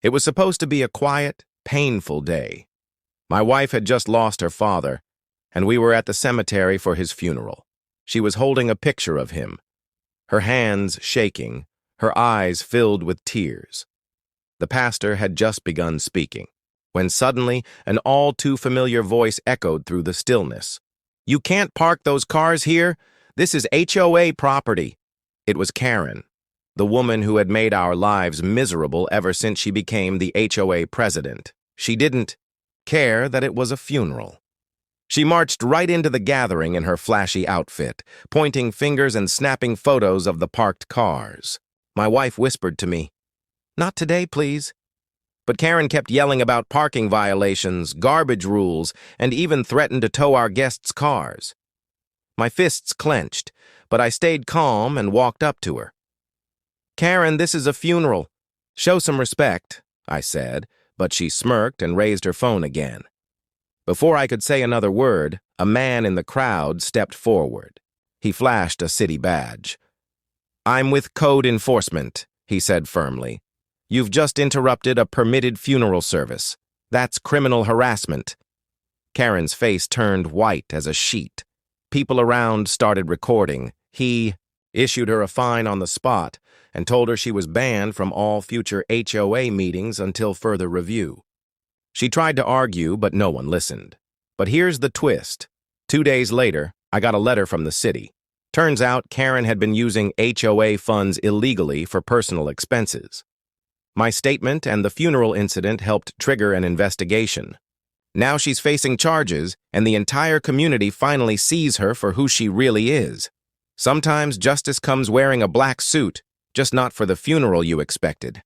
It was supposed to be a quiet, painful day. My wife had just lost her father, and we were at the cemetery for his funeral. She was holding a picture of him, her hands shaking, her eyes filled with tears. The pastor had just begun speaking, when suddenly an all-too-familiar voice echoed through the stillness. "You can't park those cars here. This is HOA property." It was Karen, the woman who had made our lives miserable ever since she became the HOA president. She didn't care that it was a funeral. She marched right into the gathering in her flashy outfit, pointing fingers and snapping photos of the parked cars. My wife whispered to me, "Not today, please." But Karen kept yelling about parking violations, garbage rules, and even threatened to tow our guests' cars. My fists clenched, but I stayed calm and walked up to her. "Karen, this is a funeral. Show some respect," I said, but she smirked and raised her phone again. Before I could say another word, a man in the crowd stepped forward. He flashed a city badge. "I'm with code enforcement," he said firmly. "You've just interrupted a permitted funeral service. That's criminal harassment." Karen's face turned white as a sheet. People around started recording. He issued her a fine on the spot and told her she was banned from all future HOA meetings until further review. She tried to argue, but no one listened. But here's the twist. 2 days later, I got a letter from the city. Turns out Karen had been using HOA funds illegally for personal expenses. My statement and the funeral incident helped trigger an investigation. Now she's facing charges, and the entire community finally sees her for who she really is. Sometimes justice comes wearing a black suit, just not for the funeral you expected.